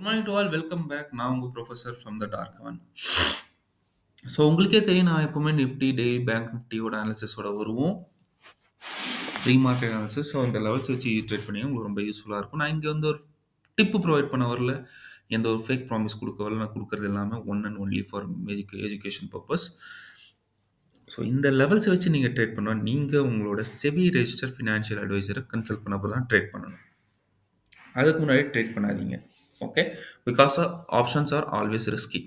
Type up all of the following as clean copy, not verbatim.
Good morning to all welcome back. நான் உங்கள் professor from the dark one. So உங்களுக்கே தெரியும், நான் எப்பவுமே நிஃப்டி டெய்லி பேங்க் நிஃப்டியோட அனாலிசிஸோட வருவோம். Pre market analysis. ஸோ அந்த லெவல்ஸ் வச்சு ட்ரேட் பண்ணி உங்களுக்கு ரொம்ப யூஸ்ஃபுல்லாக இருக்கும். நான் இங்கே வந்து ஒரு டிப்பு ப்ரொவைட் பண்ண வரல, எந்த ஒரு ஃபேக் ப்ராமிஸ் கொடுக்க வரல. நான் கொடுக்குறது எல்லாமே one and only for education purpose. So இந்த லெவல்ஸை வச்சு நீங்கள் ட்ரேட் பண்ணால் நீங்கள் உங்களோட செபி ரெஜிஸ்டர் ஃபினான்ஷியல் அட்வைசரை கன்சல்ட் பண்ணப்போ தான் ட்ரேட் பண்ணணும். அதுக்கு முன்னாடி ட்ரேட் பண்ணாதீங்க. Okay, because options are always risky.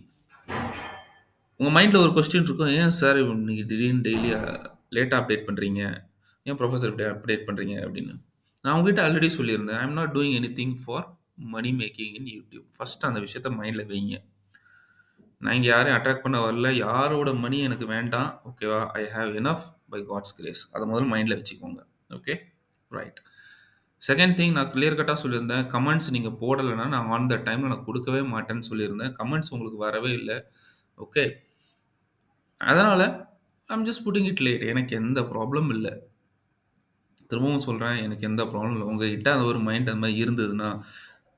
உங்கள் மைண்டில் ஒரு கொஸ்டின் இருக்கும், ஏன் சார் நீங்கள் திடீர்னு டெய்லி லேட்டாக அப்டேட் பண்ணுறீங்க, ஏன் ப்ரொஃபஸர் இப்படி அப்டேட் பண்ணுறீங்க அப்படின்னு. நான் உங்ககிட்ட ஆல்ரெடி சொல்லியிருந்தேன், I am not doing anything for money making in YouTube. First அந்த விஷயத்த மைண்டில் வைங்க. நான் இங்கே யாரையும் அட்ராக்ட் பண்ண வரல, யாரோட மணி எனக்கு வேண்டாம். ஓகேவா? I have enough by God's grace. அதை முதல்ல மைண்டில் வச்சுக்கோங்க. Okay, right. செகண்ட் திங், நான் கிளியர் கட்டாக சொல்லியிருந்தேன், கமெண்ட்ஸ் நீங்கள் போடலைன்னா நான் ஆன் த டைமில் நான் கொடுக்கவே மாட்டேன்னு சொல்லியிருந்தேன். கமெண்ட்ஸ் உங்களுக்கு வரவே இல்லை. ஓகே, அதனால் I'm just putting it late. எனக்கு எந்த ப்ராப்ளம் இல்லை. திரும்பவும் சொல்கிறேன், எனக்கு எந்த ப்ராப்ளம் இல்லை. உங்ககிட்ட அந்த ஒரு மைண்ட் அந்த மாதிரி இருந்ததுன்னா,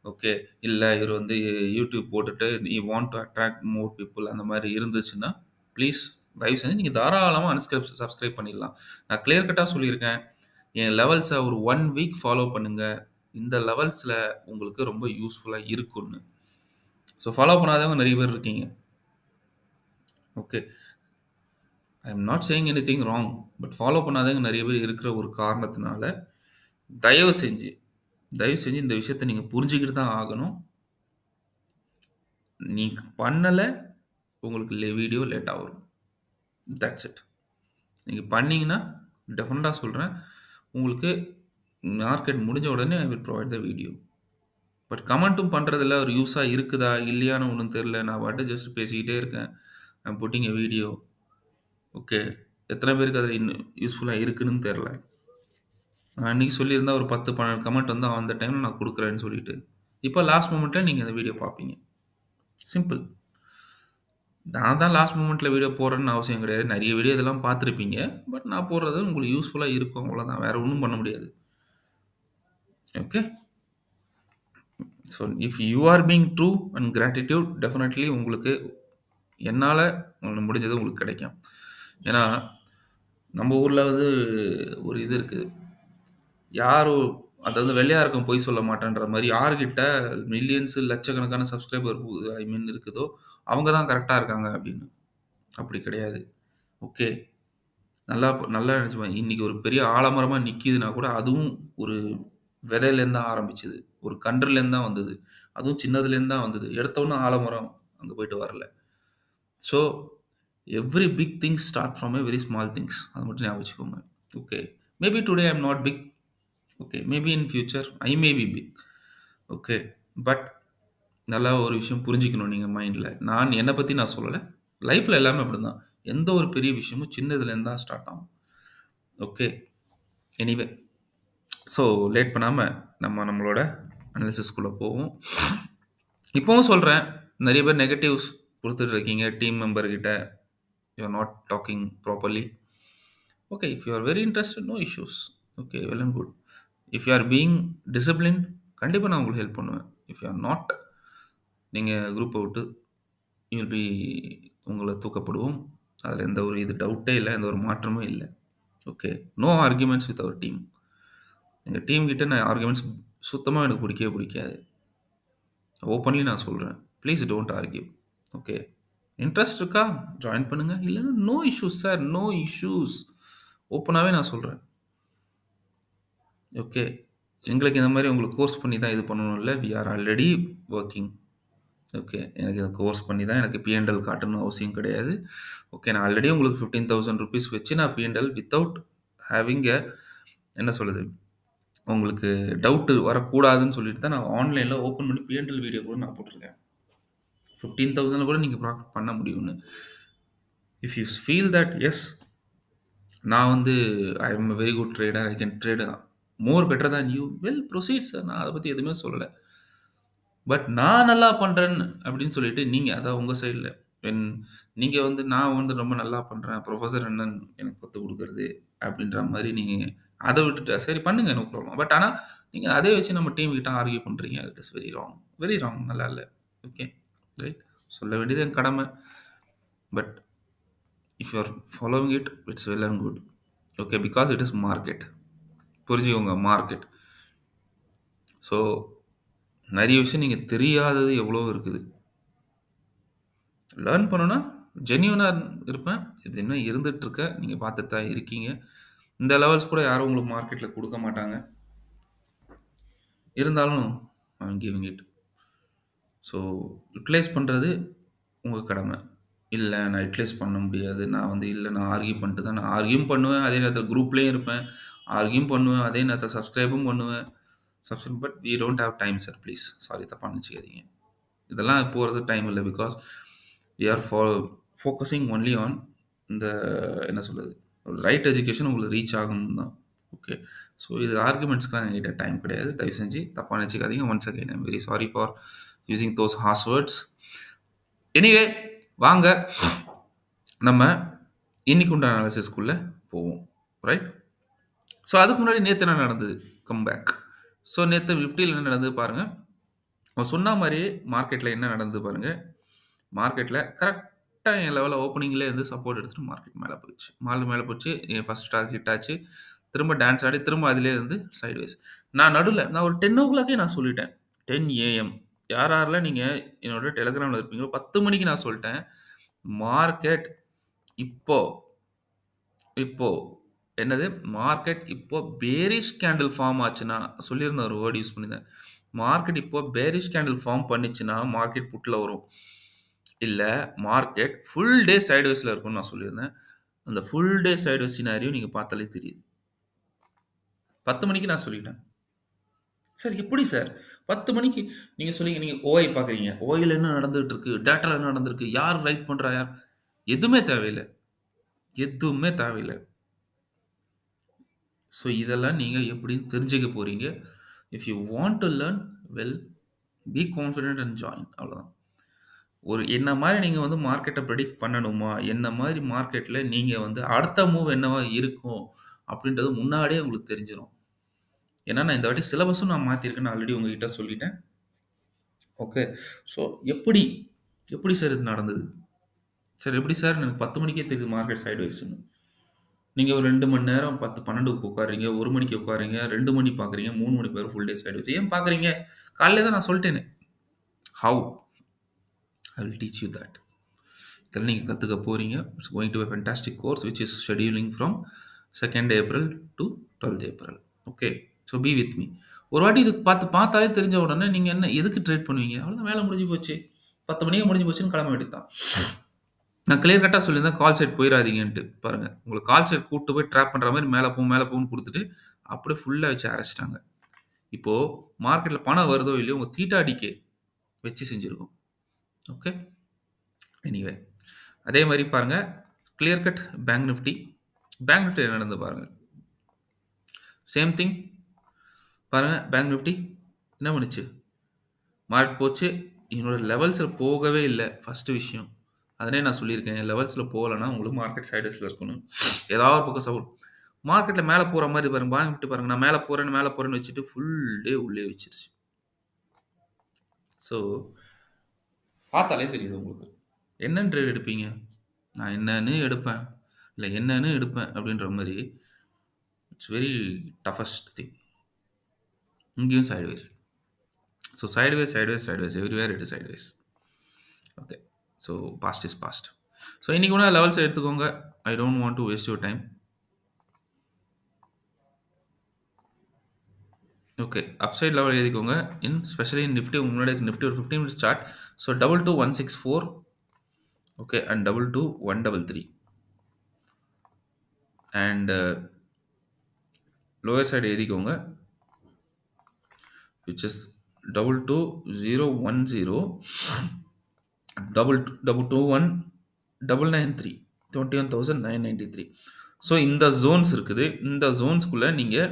ஓகே, இல்லை இவர் வந்து யூடியூப் போட்டுட்டு you want to attract more people அந்த மாதிரி இருந்துச்சுன்னா, ப்ளீஸ் தயவு செஞ்சு நீங்கள் தாராளமாக சப்ஸ்கிரைப் பண்ணிடலாம். நான் கிளியர் கட்டாக சொல்லியிருக்கேன், என் லெவல்ஸை ஒரு 1 வீக் ஃபாலோ பண்ணுங்கள். இந்த லெவல்ஸில் உங்களுக்கு ரொம்ப யூஸ்ஃபுல்லாக இருக்குன்னு. ஸோ ஃபாலோ பண்ணாதவங்க நிறைய பேர் இருக்கீங்க. Okay, I am not saying any thing wrong, but follow பண்ணாதவங்க நிறைய பேர் இருக்கிற ஒரு காரணத்தினால தயவு செஞ்சு இந்த விஷயத்தை நீங்கள் புரிஞ்சுக்கிட்டு தான் ஆகணும். நீங்கள் பண்ணலை, உங்களுக்கு வீடியோ லேட்டாக வரும். That's it. நீங்கள் பண்ணீங்கன்னா டெஃபினட்டாக சொல்கிறேன், உங்களுக்கு மார்க்கெட் முடிஞ்ச உடனே I will provide the video. But கமெண்ட்டும் பண்ணுறதில்ல, ஒரு யூஸாக இருக்குதா இல்லையான்னு ஒன்றும் தெரில. நான் பாட்டு ஜஸ்ட் பேசிக்கிட்டே இருக்கேன், I am pudding a video. Okay, எத்தனை பேருக்கு அதில் இன்னும் யூஸ்ஃபுல்லாக இருக்குன்னு தெரில. நான் அன்றைக்கி சொல்லியிருந்தா ஒரு 10-12 கமெண்ட் வந்து அந்த டைமில் நான் கொடுக்குறேன்னு சொல்லிட்டு, இப்போ லாஸ்ட் மூமெண்ட்டில் நீங்கள் அந்த வீடியோ பார்ப்பீங்க. சிம்பிள். நான் தான் லாஸ்ட் மூமெண்ட்டில் வீடியோ போடுறேன்னு அவசியம் கிடையாது. நிறைய வீடியோ இதெல்லாம் பார்த்துருப்பீங்க. பட் நான் போடுறது உங்களுக்கு யூஸ்ஃபுல்லாக இருக்கும், அவ்வளோதான். வேறு ஒன்றும் பண்ண முடியாது. Okay, so if you are being true and gratitude, definitely உங்களுக்கு என்னால் முடிஞ்சது உங்களுக்கு கிடைக்கும். ஏன்னா நம்ம ஊரில் வந்து ஒரு இது இருக்குது, யாரும் அதாவது வெள்ளையாருக்கும் பொய் சொல்ல மாட்டேன்ற மாதிரி, யார்கிட்ட மில்லியன்ஸு லட்சக்கணக்கான சப்ஸ்கிரைபர் இருக்குதோ அவங்க தான் கரெக்டாக இருக்காங்க அப்படின்னு. அப்படி கிடையாது. ஓகே, நல்லா நல்லா நினச்சிப்பேன். இன்றைக்கி ஒரு பெரிய ஆலமரமாக நிற்கிதுன்னா கூட அதுவும் ஒரு விதையிலேருந்து தான் ஆரம்பிச்சுது, ஒரு கன்றுலேருந்து தான் வந்தது, அதுவும் சின்னதுலேருந்து தான் வந்தது. எடுத்தோன்னே ஆலமரம் அங்கே போயிட்டு வரல. So every big things start from a very small things. அது மட்டும் ஞாபகம் வச்சுக்கோங்க. Okay, maybe today I am not big. Okay, maybe in future I may be big. Okay, but நல்லா ஒரு விஷயம் புரிஞ்சுக்கணும் நீங்கள் மைண்டில். நான் என்னை பற்றி நான் சொல்லலை, லைஃப்பில் எல்லாமே அப்படி தான். எந்த ஒரு பெரிய விஷயமும் சின்னதுலேருந்து தான் ஸ்டார்ட் ஆகும். ஓகே, எனிவே, ஸோ லேட் பண்ணாமல் நம்மளோட அனாலிசிஸ்குள்ளே போவோம். இப்போவும் சொல்கிறேன், நிறைய பேர் நெகட்டிவ்ஸ் கொடுத்துட்டு இருக்கீங்க டீம் மெம்பர்கிட்ட. You are not talking properly. Okay, if you are very interested, no issues. Okay, well and good. If you are being discipline, கண்டிப்பாக நான் உங்களுக்கு ஹெல்ப் பண்ணுவேன். இஃப் யூ ஆர் நாட், நீங்கள் குரூப்பை விட்டு யூ வில் பி, உங்களை தூக்கப்படுவோம். அதில் எந்த ஒரு டவுட்டே இல்லை, எந்த ஒரு மாற்றமும் இல்லை. Okay, no arguments with our team. எங்கள் டீம் கிட்ட நான் ஆர்கியூமெண்ட்ஸ் சுத்தமாக எனக்கு பிடிக்கவே பிடிக்காது. ஓப்பன்லி நான் சொல்கிறேன், please don't argue. Okay, interest இருக்கா ஜாயின் பண்ணுங்கள், இல்லைன்னா no issues sir, no issues. ஓப்பனாகவே நான் சொல்கிறேன். ஓகே, எங்களுக்கு இந்த மாதிரி உங்களுக்கு கோர்ஸ் பண்ணி தான் இது பண்ணணும் இல்லை, we are already working. Okay, எனக்கு இதை கோர்ஸ் பண்ணி தான் எனக்கு பிஎன்எல் காட்டணும் அவசியம் கிடையாது. ஓகே, நான் ஆல்ரெடி உங்களுக்கு 15,000 rupees வச்சு நான் பிஎன்எல் வித்தவுட் ஹேவிங் என்ன சொல்லுது, உங்களுக்கு டவுட்டு வரக்கூடாதுன்னு சொல்லிட்டு தான் நான் ஆன்லைனில் ஓப்பன் பண்ணி பிஎன்எல் வீடியோ கூட நான் போட்டிருக்கேன். 15,000 கூட நீங்கள் ப்ராஃபிட் பண்ண முடியும்னு. If you feel that yes, நான் வந்து I am very good trader, I can trade more better than you, well proceed sir. நான் அதை பற்றி எதுவுமே சொல்லலை. பட் நான் நல்லா பண்ணுறேன்னு அப்படின்னு சொல்லிட்டு நீங்கள், அதான் உங்கள் சைடில் நீங்கள் வந்து நான் வந்து ரொம்ப நல்லா பண்ணுறேன், ப்ரொஃபஸர் என்னன்னு எனக்கு கற்றுக் கொடுக்குறது அப்படின்ற மாதிரி நீங்கள் அதை விட்டுட்டு சரி பண்ணுங்க, நோ ப்ராப்ளம். பட் ஆனால் நீங்கள் அதே வச்சு நம்ம டீம் கிட்ட ஆர்கியூ பண்ணுறீங்க, it is very wrong, very wrong, நல்லா இல்லை. Okay, right. சொல்ல வேண்டியது என் கடமை. But if you R following it, it's well and good. Okay, because it is market. புரிஞ்சுக்கோங்க, மார்க்கெட். ஸோ நிறைய விஷயம் நீங்கள் தெரியாதது எவ்வளோ இருக்குது. லேர்ன் பண்ணணும்னா ஜென்யூனாக இருப்பேன். இது இன்னும் இருந்துகிட்ருக்க, நீங்கள் பார்த்துட்டு தான் இருக்கீங்க. இந்த லெவல்ஸ் கூட யாரும் உங்களுக்கு மார்க்கெட்டில் கொடுக்க மாட்டாங்க. இருந்தாலும் I'm giving it. So utilise பண்ணுறது உங்கள் கடமை. இல்லை நான் யூட்டிலைஸ் பண்ண முடியாது, நான் வந்து இல்லை நான் ஆர்கியூ பண்ணிட்டு தான், நான் ஆர்கியூம் பண்ணுவேன், அதே நேரத்தில் குரூப்லேயும் இருப்பேன், ஆர்கியூம் பண்ணுவேன், அதே நேரத்தில் சப்ஸ்கிரைபும் பண்ணுவேன். But we don't have time sir, please, sorry, தப்பாக நினச்சிக்காதீங்க. இதெல்லாம் போகிறது டைம் இல்லை. Because we are focusing only on இந்த என்ன சொல்கிறது, ஒரு ரைட் எஜுகேஷன் உங்களுக்கு ரீச் ஆகணும் தான். ஓகே, ஸோ இது ஆர்குமெண்ட்ஸ்க்குலாம் என்கிட்ட டைம் கிடையாது. தயவு செஞ்சு தப்பாக நினச்சிக்காதீங்க. Once again I'm very sorry for using those harsh words. Anyway, வாங்க நம்ம இன்னைக்கு உண்டான அனாலிசிஸ்குள்ளே போவோம், ரைட்? ஸோ அதுக்கு முன்னாடி நேற்று என்ன நடந்தது, கம் பேக். ஸோ நேற்று நிஃப்டியில் என்ன நடந்தது பாருங்கள். அவன் சொன்ன மாதிரியே மார்க்கெட்டில் என்ன நடந்தது பாருங்கள். மார்க்கெட்டில் கரெக்டாக என் லெவலில் ஓப்பனிங்லேயே வந்து சப்போர்ட் எடுத்துகிட்டு மார்க்கெட் மேலே போயிடுச்சு. மேலே போச்சு, என் ஃபஸ்ட் ஸ்டாக் ஹிட் ஆச்சு, திரும்ப டான்ஸ் ஆடி திரும்ப அதிலே இருந்து சைட்வைஸ். நான் நடுவில் நான் ஒரு 10 o'clock நான் சொல்லிட்டேன், 10 AM. யாரெல்லாம் நீங்கள் என்னோட டெலிகிராமில் இருப்பீங்களோ 10 மணிக்கு நான் சொல்லிட்டேன், மார்க்கெட் இப்போ என்னது, மார்க்கெட் இப்போ பேரிஷ் கேண்டில் ஃபார்ம் ஆச்சுன்னா, சொல்லியிருந்தேன், ஒரு வேர்டு யூஸ் பண்ணியிருந்தேன், மார்க்கெட் இப்போ பேரிஷ் கேண்டில் ஃபார்ம் பண்ணிச்சுன்னா மார்க்கெட் புட்டில் வரும், இல்லை மார்க்கெட் ஃபுல் டே சைட்வேஸில் இருக்கும்னு நான் சொல்லியிருந்தேன். அந்த ஃபுல் டே சைட்வேஸ் சினாரியோ நீங்கள் பார்த்தாலே தெரியுது. 10 மணிக்கு நான் சொல்லிட்டேன். சார் எப்படி சார் 10 மணிக்கு நீங்கள் சொல்லிங்க, நீங்கள் ஓஐ பார்க்குறீங்க, ஓஐயில் என்ன நடந்துகிட்டு இருக்கு, டேட்டாவில் என்ன நடந்திருக்கு, யார் ரைட் பண்ணுறா, யார், எதுவுமே தேவையில்லை, எதுவுமே தேவையில்லை. ஸோ இதெல்லாம் நீங்கள் எப்படி தெரிஞ்சுக்க போகிறீங்க? If you want to learn, well, be confident and join, அவ்வளோதான். ஒரு என்ன மாதிரி நீங்கள் வந்து மார்க்கெட்டை ப்ரெடிக்ட் பண்ணணுமா, என்ன மாதிரி மார்க்கெட்டில் நீங்கள் வந்து அடுத்த மூவ் என்னவா இருக்கும் அப்படின்றது முன்னாடியே உங்களுக்கு தெரிஞ்சிடும். ஏன்னா நான் இந்த வாட்டி சிலபஸும் நான் மாற்றிருக்கேன்னு ஆல்ரெடி உங்ககிட்ட சொல்லிட்டேன். ஓகே, ஸோ எப்படி சார் இது நடந்தது? சார் எப்படி சார் எனக்கு 10 மணிக்கே தெரியுது மார்க்கெட் சைட்வைஸ்னு. நீங்கள் ஒரு 2 மணி நேரம் 10-12க்கு உட்காருறீங்க, 1 மணிக்கு உட்காருறீங்க, 2 மணி பார்க்குறீங்க, 3 மணி பேர் ஃபுல் டே சைட்வைஸ் ஏன் பார்க்குறீங்க? காலையில தான் நான் சொல்லிட்டேனே. How? I will teach you that. இதெல்லாம் நீங்கள் கற்றுக்க போகிறீங்க. It's going to a fantastic course which is scheduling from 2nd April to 12th April. Okay, so be with me. ஒரு வாட்டி இது பார்த்தாலே தெரிஞ்ச உடனே நீங்கள் என்ன எதுக்கு ட்ரேட் பண்ணுவீங்க? அவ்வளோதான், வேலை முடிஞ்சு போச்சு, 10 மணிக்கு முடிஞ்சு போச்சுன்னு கிளம்ப வேண்டியது தான். நான் கிளியர் கட்டாக சொல்லியிருந்தேன், கால் சைட் போயிடாதீங்கன்ட்டு. பாருங்கள், உங்களுக்கு கால் சைட் கூப்பிட்டு போய் ட்ராப் பண்ணுற மாதிரி மேலே போகும்னு கொடுத்துட்டு அப்படியே ஃபுல்லாக வச்சு அரைச்சிட்டாங்க. இப்போது மார்க்கெட்டில் பணம் வருதோ இல்லையோ உங்கள் தீட்டா டிகே வச்சு செஞ்சுருக்கோம். ஓகே, எனிவே அதே மாதிரி பாருங்கள், கிளியர் கட் பேங்க் நிஃப்டி என்ன நடந்து பாருங்கள், சேம் திங். பாருங்கள், பேங்க் நிஃப்டி என்ன பண்ணுச்சு, மார்க்கெட் போச்சு, என்னோட லெவல்ஸில் போகவே இல்லை. ஃபஸ்ட்டு விஷயம் அதனே நான் சொல்லியிருக்கேன், என் லெவல்ஸில் போகலைன்னா உங்களுக்கு மார்க்கெட் சைடஸில் இருக்கணும், ஏதாவது ஒரு பக்கம் சப்போர்ட். மார்க்கெட்டில் மேலே போகிற மாதிரி பாருங்கள், பேங்க் நிஃப்டி பாருங்கள், நான் மேலே போகிறேன்னு வச்சுட்டு ஃபுல் டே உள்ளே வச்சிருச்சு. ஸோ பார்த்தாலே தெரியுது உங்களுக்கு என்னன்னு ட்ரேட் எடுப்பீங்க. நான் என்னன்னு எடுப்பேன், இல்லை என்னன்னு எடுப்பேன் அப்படின்ற மாதிரி. It's very toughest thing. இங்கேயும் sideways. So sideways everywhere it is sideways. Okay, so past is past. So இன்றைக்கி ஒன்றா லெவல்ஸ் எடுத்துக்கோங்க. I don't want to waste your time. Okay, upside level எழுதிக்கோங்க. ஸ்பெஷலி நிஃப்டி முன்னாடி நிஃப்டி ஒரு 15 minutes chart. So 22164, okay, and 22133 and lower side எழுதிக்கோங்க, which is 22010, 221,993, 21,993. So இந்த zones இருக்குது. இந்த ஜோன்ஸ்குள்ளே நீங்கள்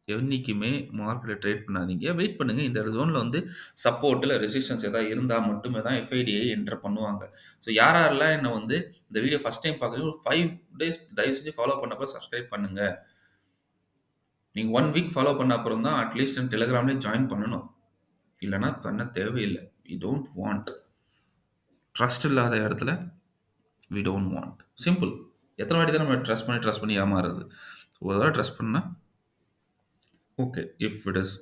என்றைக்குமே மார்க்கெட்டில் ட்ரேட் பண்ணாதீங்க, வெயிட் பண்ணுங்கள். இந்த ஜோனில் வந்து சப்போர்ட் இல்லை ரெசிஸ்டன்ஸ் எதாவது இருந்தால் மட்டுமே தான் எஃப்ஐடிஐ என்டர் பண்ணுவாங்க. ஸோ யாரெல்லாம் என்னை வந்து இந்த வீடியோ ஃபஸ்ட் டைம் பார்க்குறீங்க, ஒரு 5 days தயவு செஞ்சு ஃபாலோ பண்ணப்போ சப்ஸ்கிரைப் பண்ணுங்கள். நீங்க 1 வீக் ஃபாலோ பண்ண அப்புறம் தான் அட்லீஸ்ட் டெலிகிராம்லயே ஜாயின் பண்ணணும். இல்லன்னா பண்ண தேவையில்ல. We don't want. ட்ரஸ்ட் இல்லாத இடத்துல வி டோன்ட் வாண்ட். சிம்பிள். எத்தன வாட்டி தான் நம்ம ட்ரஸ்ட் பண்ணி ஏமாறுறது. ஒரு தடவ ட்ரஸ்ட் பண்ணா okay. If it is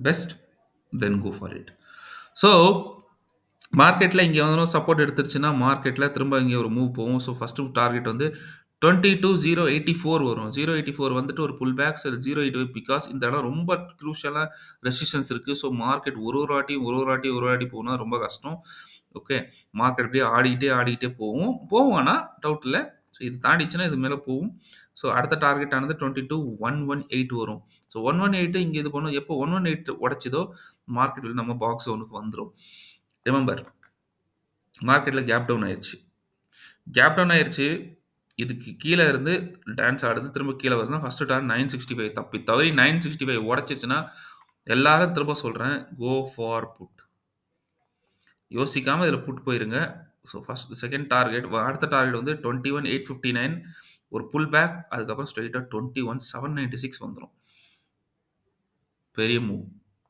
best then go for it. So மார்க்கெட்ல இங்க வந்து சப்போர்ட் எடுத்துருச்சுன்னா, மார்க்கெட்ல திரும்ப இங்க ஒரு மூவ் போகும். ஸோ ஃபர்ஸ்ட் டார்கெட் வந்து 22,084 வரும். 084 வந்துட்டு ஒரு புல் பேக் 085 பிகாஸ் இந்த இடம் ரொம்ப க்ரூஷியலா ரெசிஸ்டன்ஸ் இருக்கு. ஸோ மார்க்கெட் ஒரு வாட்டி போனா ரொம்ப கஷ்டம். ஓகே. மார்க்கெட் அப்படியே ஆடிக்கிட்டே போகும். போகும் ஆனா டவுட் இல்ல. ஸோ இது தாண்டிச்சுன்னா இது மேல போகும். ஸோ அடுத்த டார்கெட் ஆனது 22,118 வரும். ஸோ 118 இங்க இது பண்ணும். எப்போ 118 உடைச்சதோ மார்க்கெட் நம்ம பாக்ஸ் ஒன்னுக்கு வந்துரும். ரிமெம்பர் மார்க்கெட்ல கேப் டவுன் ஆயிருச்சு. கேப் டவுன் ஆயிருச்சு. இதுக்கு கீழ இருந்து டான்ஸ் ஆடுது. திரும்ப கீழ வருதுன்னா, ஃபர்ஸ்ட் டார்கெட் 965 தப்பி தவறி 965 உடைச்சிச்சுன்னா, எல்லாரும் திரும்ப சொல்றேன், கோ ஃபார் புட். யோசிக்காம இதுல புட் போயிருங்க. ஸோ ஃபர்ஸ்ட் செகண்ட் டார்கெட் அடுத்த டார்கெட் வந்து 21,859 ஒரு புல் பேக். அதுக்கப்புறம் ஸ்ட்ரெய்ட்டா 21,796 வந்துரும். பெரிய மூவ்.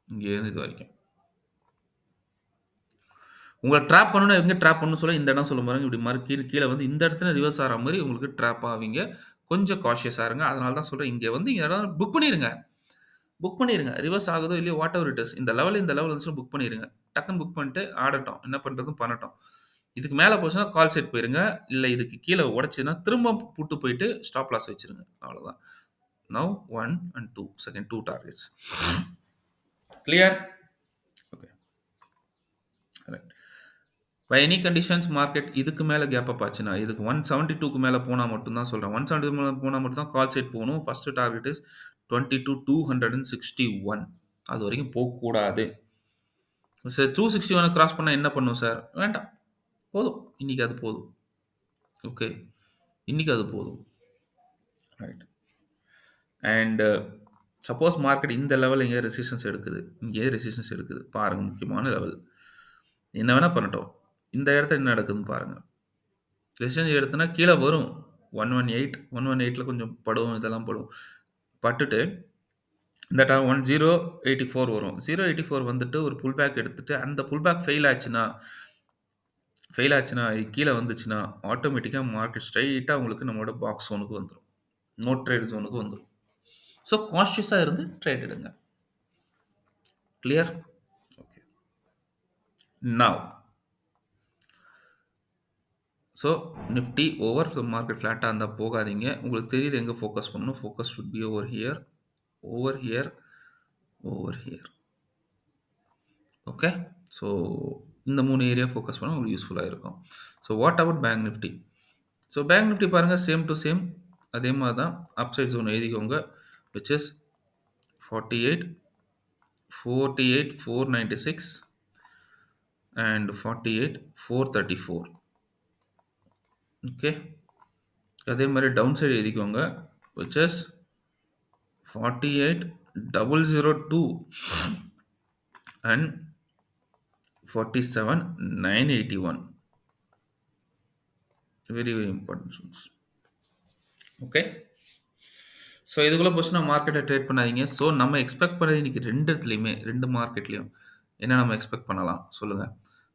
இங்கேருந்து இது வரைக்கும். உங்கள ட்ராப் பண்ணணும்னா எங்க ட்ராப் பண்ணணும்னு சொல்ல இந்த இடம் சொல்லும் பாருங்க. இப்படி மாரி கீழ வந்து இந்த இடத்துல ரிவர்ஸ் ஆற மாரி உங்களுக்கு ட்ராப் ஆவீங்க. கொஞ்சம் காஷியஸா இருங்க. அதனால தான் சொல்றேன். இங்க வந்து இந்த இடம் புக் பண்ணிருங்க. புக் பண்ணிருங்க. ரிவர்ஸ் ஆகுதோ இல்லையோ வாட் எவர் இட் இஸ். இந்த லெவல் வந்துச்சுன்னா புக் பண்ணிருங்க. டக்குன்னு புக் பண்ணிட்டு ஆடட்டும். என்ன பண்றதும் பண்ணட்டும். இதுக்கு மேல போச்சுன்னா கால் செட் போயிருங்க. இல்ல இதுக்கு கீழ உடைச்சுதுன்னா திரும்ப புட்டு போயிட்டு ஸ்டாப் லாஸ் வச்சிருங்க. அவ்வளவுதான். Now 1 and 2 second 2 targets. Clear? Okay. Right. By any conditions market இதுக்கு மேல கேப் அப் ஆச்சுன்னா, இதுக்கு 172க்கு மேல போனா மட்டும் தான் சொல்றேன். 172 மேல போனா மட்டும் தான் கால் சைட் போகணும். First target is 22,261. அது வரைக்கும் போகக்கூடாது. சார் 261 கிராஸ் பண்ணா என்ன பண்ணும் சார்? வேண்டாம். போதும். இன்னைக்கு அது போதும். ஓகே. இன்னைக்கு அது போதும். ரைட். அண்ட் சப்போஸ் மார்க்கெட் இந்த லெவல் எங்கேயா ரெசிஸ்டன்ஸ் எடுக்குது. இங்கேயே ரெசிஸ்டன்ஸ் எடுக்குது. பாருங்க முக்கியமான லெவல். என்ன வேணா பண்ணட்டும். இந்த இடத்துல என்ன நடக்குதுன்னு பாருங்க. ரெசிஸ்டன்ஸ் எடுத்தோன்னா கீழ வரும். 118 118ல கொஞ்சம் படும். இதெல்லாம் படும். பட்டுட்டு இந்த 1084 வரும். 084 வந்துட்டு ஒரு புல் பேக் எடுத்துட்டு அந்த புல் பேக் ஃபெயில் ஆச்சுன்னா கீழ வந்துச்சுன்னா, ஆட்டோமேட்டிக்கா மார்க்கெட் ஸ்ட்ரெய்ட்டா உங்களுக்கு நம்மளோட பாக்ஸ் ஜோனுக்கு வந்துரும். நோ ட்ரேட் ஜோனுக்கு வந்துரும். ஸோ கான்ஷியஸா இருந்து ட்ரேட் எடுங்க. Clear? Okay. Now so Nifty over. So market ஃப்ளாட்டா இருந்தா போகாதீங்க. உங்களுக்கு தெரியுது எங்க ஃபோக்கஸ் பண்ணணும். Focus should be over here, over here, over here. Okay. So இந்த 3 ஏரியா ஃபோக்கஸ் பண்ணா உங்களுக்கு யூஸ்ஃபுல்லா இருக்கும். So what about bank Nifty? So bank Nifty பாருங்க சேம் டு சேம். அதே மாரி தான் அப்சைட் ஜோன் எழுதிக்கோங்க. Which is 48, 496 and 48, 434. ஓகே. அதே மாரி டவுன் சைடு எழுதிக்கோங்க. Which is 48,002 and 47,981. Very very important Jones. Okay. So இதுக்குள்ள போச்சுன்னா மார்க்கெட்டை ட்ரேட் பண்ணாதீங்க. ஸோ நம்ம எக்ஸ்பெக்ட் பண்ணது இன்னைக்கு 2 இடத்துலையுமே 2 மார்க்கெட்லையும் என்ன நம்ம எக்ஸ்பெக்ட் பண்ணலாம் சொல்லுங்க.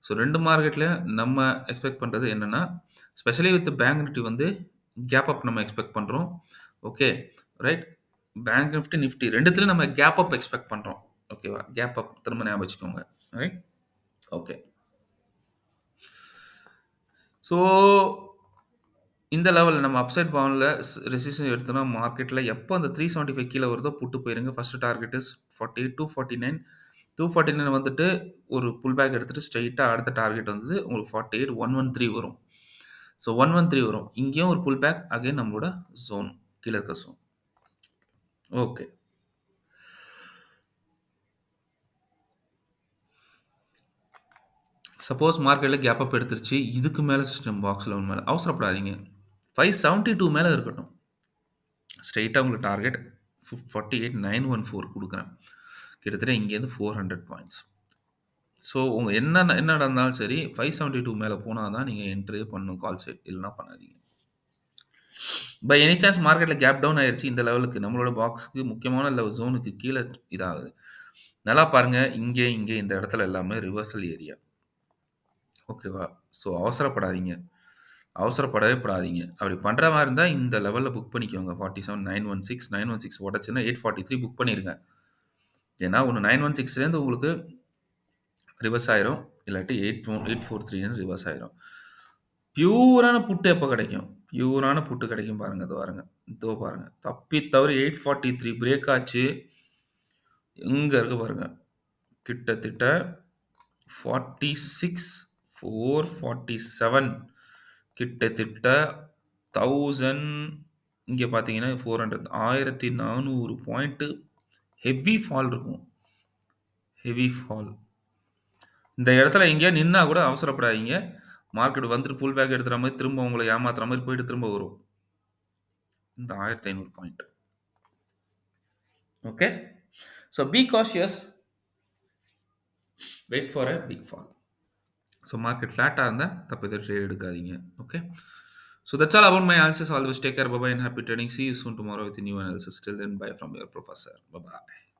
ஸோ 2 மார்க்கெட்லையும் நம்ம எக்ஸ்பெக்ட் பண்ணுறது என்னன்னா, ஸ்பெஷலி வித் பேங்க் நிஃப்டி வந்து கேப் அப் நம்ம எக்ஸ்பெக்ட் பண்ணுறோம். Okay. Right. Bank Nifty, Nifty 2த்துலையும் நம்ம கேப் அப் எக்ஸ்பெக்ட் பண்ணுறோம். ஓகேவா? கேப் அப் திரும்ப ஞாபகம் வச்சுக்கோங்க. ரைட். ஓகே. ஸோ இந்த லெவல்ல நம்ம அப்சைட் பவுண்ட்ல ரெசிஸ்டன்ஸ் எடுத்தோம்னா மார்க்கெட்ல எப்போ அந்த 375 கீழ வருதோ புட்டு போயிருங்க. First target is 48, 249. 249 வந்துட்டு ஒரு புல் பேக் எடுத்துட்டு ஸ்ட்ரெய்ட்டா அடுத்த டார்கெட் வந்து உங்களுக்கு 48, 113 வரும். ஸோ 113 வரும். இங்கேயும் ஒரு புல் பேக் அகைன் நம்மளோட ஜோன் கீழ இருக்க ஜோன். ஓகே. சப்போஸ் மார்க்கெட்ல கேப் அப் எடுத்துருச்சு. இதுக்கு மேல சிஸ்டம் பாக்ஸ்ல மேல அவசரப்படாதீங்க. 572 மேல இருக்கட்டும். ஸ்ட்ரெய்ட்டா உங்களுக்கு டார்கெட் 48,914 குடுக்குறேன். கிட்டத்தட்ட இங்கேருந்து 400 பாயிண்ட்ஸ். ஸோ உங்க என்ன நடந்தாலும் சரி 572 மேல போனா தான் நீங்க என்ட்ரியே பண்ணணும் கால் சைட். இல்லன்னா பண்ணாதீங்க. பை எனி சான்ஸ் மார்க்கெட்ல கேப் டவுன் ஆயிருச்சு இந்த லெவலுக்கு நம்மளோட பாக்ஸ்க்கு முக்கியமான ஜோனுக்கு கீழ இதாகுது. நல்லா பாருங்க. இங்க இந்த இடத்துல எல்லாமே ரிவர்சல் ஏரியா. ஓகேவா? ஸோ அவசரப்படாதீங்க. அவசரப்படவே படாதீங்க. அப்படி பண்ற மாரி இருந்தா இந்த லெவல்ல புக் பண்ணிக்கோங்க. 47,916 916 உடைச்சுன்னா 843 புக் பண்ணிருங்க. ஏன்னா ஒண்ணு 916லேருந்து உங்களுக்கு ரிவர்ஸ் ஆயிரும். இல்லாட்டி 843ன்னு ரிவர்ஸ் ஆயிரும். பியூரான புட் எப்ப கிடைக்கும்? பியூரான புட் கிடைக்கும் பாருங்க. இதோ பாருங்க. இதோ பாருங்க. தப்பி தவறி 843 பிரேக் ஆச்சு. எங்க இருக்கு பாருங்க. கிட்டத்தட்ட 46 447 கிட்டத்தட்ட 1000 இங்க பார்த்தீங்கன்னா 400 1400 பாயிண்ட் ஹெவி ஃபால் இருக்கும். Heavy fall. இந்த இடத்துல எங்கேயா நின்னா கூட அவசரப்படாதீங்க. மார்க்கெட் வந்துட்டு புல் பேக் எடுத்துற மாரி திரும்ப உங்கள ஏமாத்துற மாரி போயிட்டு திரும்ப வரும். இந்த 1500 point. Okay. So be cautious. Wait for a big fall. So market ஃப்ளாட்டா இருந்தா தப்பிதா ட்ரேட் எடுக்காதீங்க. Okay. So that's all about my analysis. Always take care. Bye bye and happy trading. See you soon tomorrow with a new analysis. Till then, bye from your professor. Bye bye.